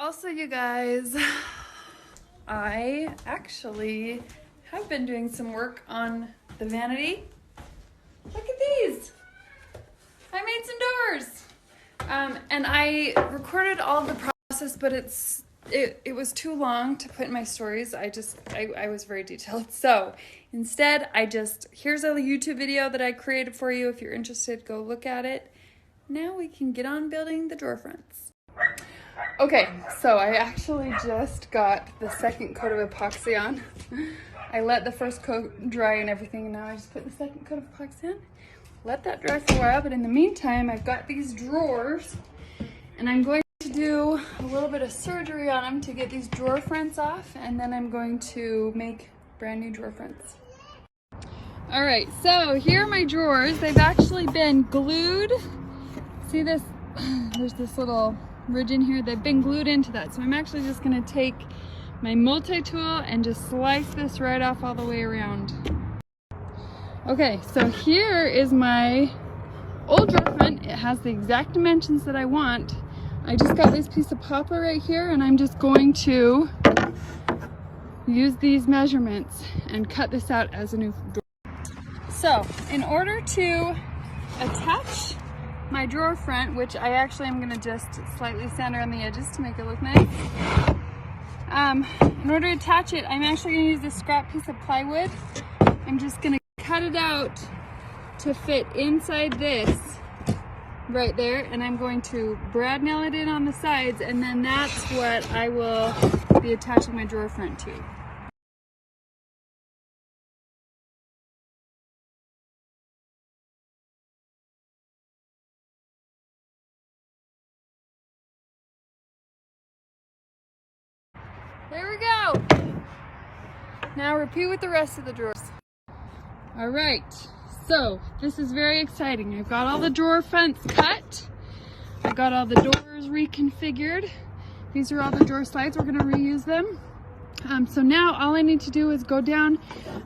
Also, you guys, I actually have been doing some work on the vanity. Look at these. I made some doors. And I recorded all of the process, but it was too long to put in my stories. I was very detailed. So instead, here's a YouTube video that I created for you. If you're interested, go look at it. Now we can get on building the drawer fronts. Okay, so I actually just got the second coat of epoxy on. I let the first coat dry and everything, and now I just put the second coat of epoxy on. Let that dry for a while, but in the meantime, I've got these drawers, and I'm going to do a little bit of surgery on them to get these drawer fronts off, and then I'm going to make brand new drawer fronts. All right, so here are my drawers. They've actually been glued. See this? There's this little ridge in here. They've been glued into that. So I'm actually just gonna take my multi-tool and just slice this right off all the way around. Okay, so here is my old drawer front. It has the exact dimensions that I want. I just got this piece of poplar right here, and I'm just going to use these measurements and cut this out as a new drawer. So in order to attach my drawer front, which I actually am going to just slightly sand around the edges to make it look nice. In order to attach it, I'm actually going to use this scrap piece of plywood. I'm just going to cut it out to fit inside this right there, and I'm going to brad nail it in on the sides, and then that's what I will be attaching my drawer front to. There we go. Now repeat with the rest of the drawers. All right, so this is very exciting. I've got all the drawer fronts cut. I've got all the doors reconfigured. These are all the drawer slides. We're gonna reuse them. So now all I need to do is go down.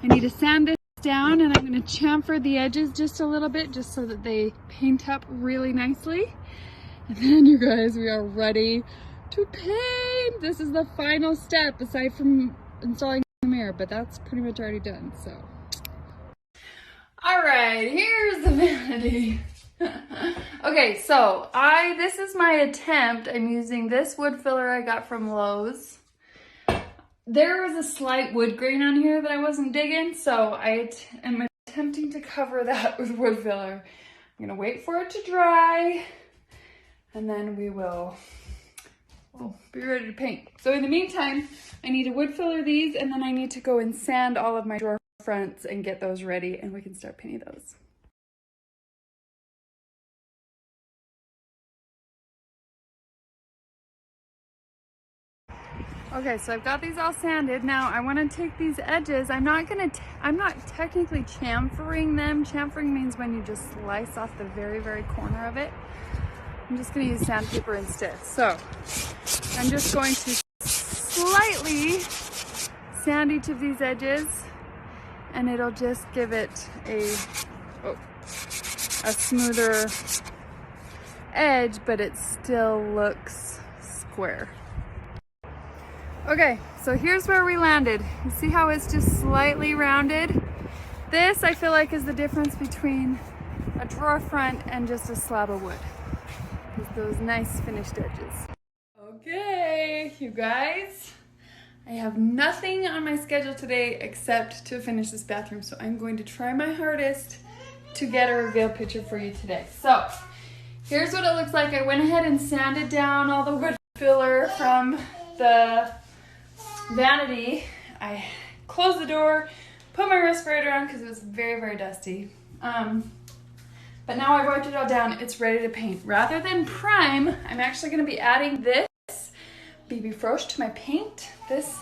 I need to sand this down, and I'm gonna chamfer the edges just a little bit just so that they paint up really nicely. And then, you guys, we are ready to paint. This is the final step aside from installing the mirror, but that's pretty much already done. So all right, here's the vanity. Okay, so this is my attempt. I'm using this wood filler I got from Lowe's. There was a slight wood grain on here that I wasn't digging, so I am attempting to cover that with wood filler. I'm gonna wait for it to dry, and then we will be ready to paint. So in the meantime, I need to wood filler these, and then I need to go and sand all of my drawer fronts and get those ready, and we can start painting those. Okay, so I've got these all sanded. Now I want to take these edges. I'm not technically chamfering them. Chamfering means when you just slice off the very, very corner of it. I'm just going to use sandpaper instead. So I'm just going to slightly sand each of these edges, and it'll just give it a smoother edge, but it still looks square. Okay, so here's where we landed. You see how it's just slightly rounded? This, I feel like, is the difference between a drawer front and just a slab of wood. Those nice finished edges. Okay, you guys, I have nothing on my schedule today except to finish this bathroom, so I'm going to try my hardest to get a reveal picture for you today. So here's what it looks like. I went ahead and sanded down all the wood filler from the vanity. I closed the door, put my respirator on because it was very, very dusty. But now I've wiped it all down, it's ready to paint. Rather than prime, I'm actually gonna be adding this BB Frosh to my paint. This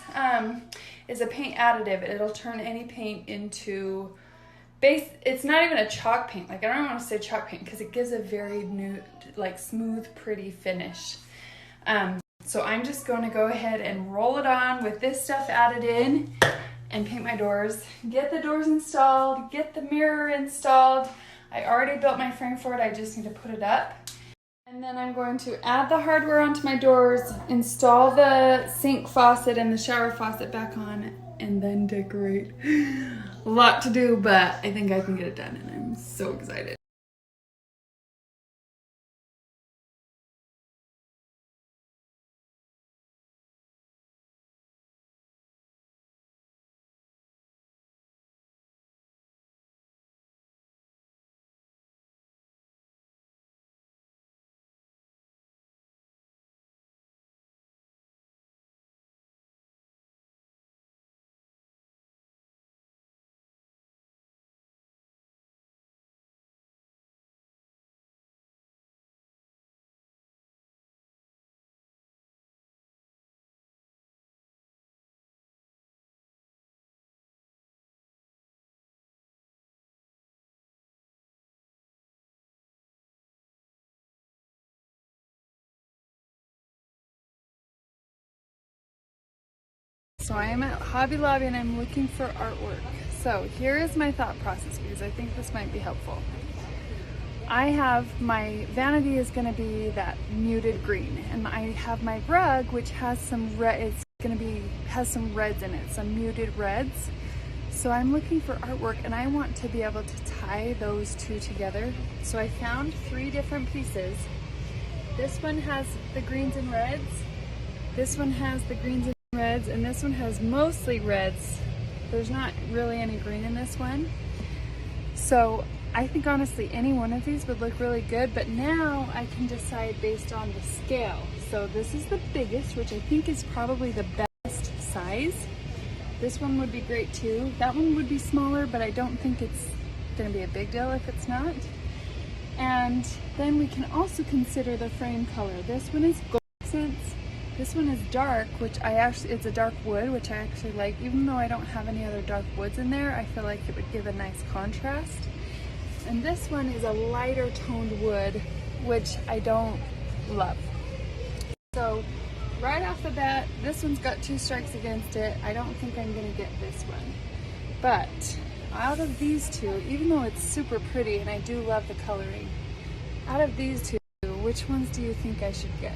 is a paint additive. It'll turn any paint into base. It's not even a chalk paint. Like, I don't want to say chalk paint because it gives a very nude, like smooth, pretty finish. So I'm just gonna go ahead and roll it on with this stuff added in and paint my doors. Get the doors installed, get the mirror installed. I already built my frame for it, I just need to put it up. And then I'm going to add the hardware onto my doors, install the sink faucet and the shower faucet back on, and then decorate. A lot to do, but I think I can get it done, and I'm so excited. So I am at Hobby Lobby and I'm looking for artwork. So here is my thought process because I think this might be helpful. I have my vanity is going to be that muted green, and I have my rug which has some red. It's going to be has some reds in it, some muted reds. So I'm looking for artwork and I want to be able to tie those two together. So I found 3 different pieces. This one has the greens and reds. This one has the greens and reds, and this one has mostly reds. There's not really any green in this one. So I think honestly any one of these would look really good, but now I can decide based on the scale. So this is the biggest, which I think is probably the best size. This one would be great too. That one would be smaller, but I don't think it's gonna be a big deal if it's not. And then we can also consider the frame color. This one is gold accents. This one is dark, which it's a dark wood, which I actually like. Even though I don't have any other dark woods in there, I feel like it would give a nice contrast. And this one is a lighter toned wood, which I don't love. So right off the bat, this one's got 2 strikes against it. I don't think I'm gonna get this one. But out of these 2, even though it's super pretty and I do love the coloring, out of these 2, which ones do you think I should get?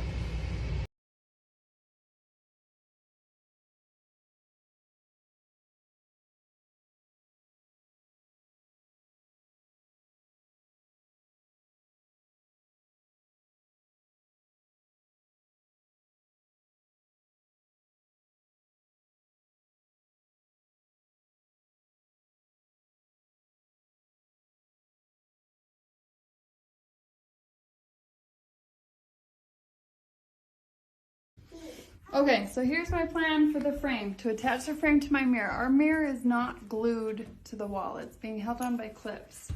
Okay, so here's my plan for the frame, to attach the frame to my mirror. Our mirror is not glued to the wall. It's being held on by clips.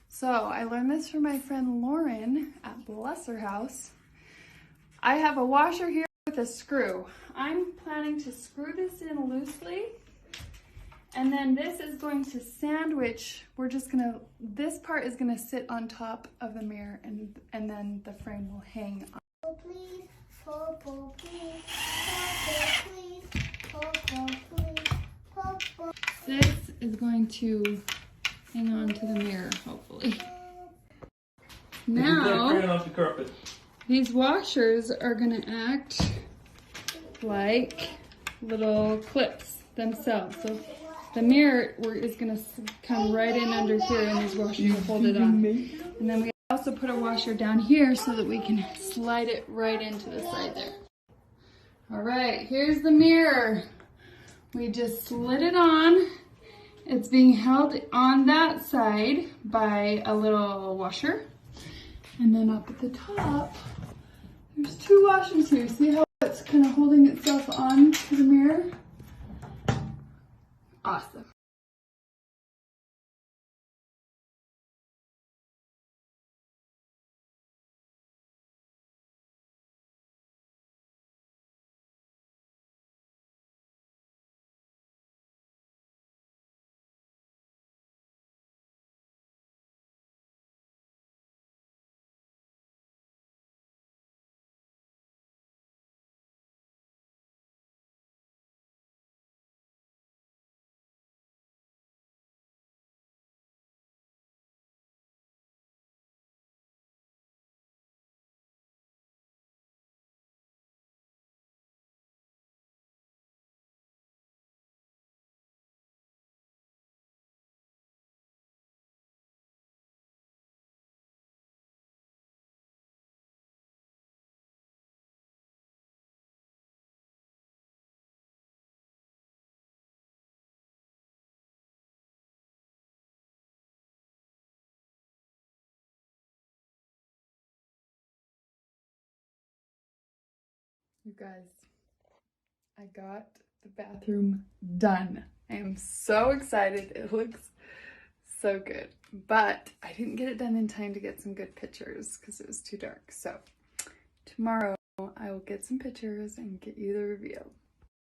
So I learned this from my friend Lauren at Bless Her House. I have a washer here with a screw. I'm planning to screw this in loosely, and then this is going to sandwich. This part is gonna sit on top of the mirror, and then the frame will hang on. Please. This is going to hang on to the mirror, hopefully. Now, these washers are going to act like little clips themselves. So the mirror is going to come right in under here, and these washers will hold it on. And then we also put a washer down here so that we can slide it right into the side there. All right, here's the mirror. We just slid it on. It's being held on that side by a little washer. And then up at the top, there's 2 washers here. See how it's kind of holding itself on to the mirror? Awesome. You guys, I got the bathroom done. I am so excited. It looks so good, but I didn't get it done in time to get some good pictures because it was too dark. So tomorrow I will get some pictures and get you the reveal.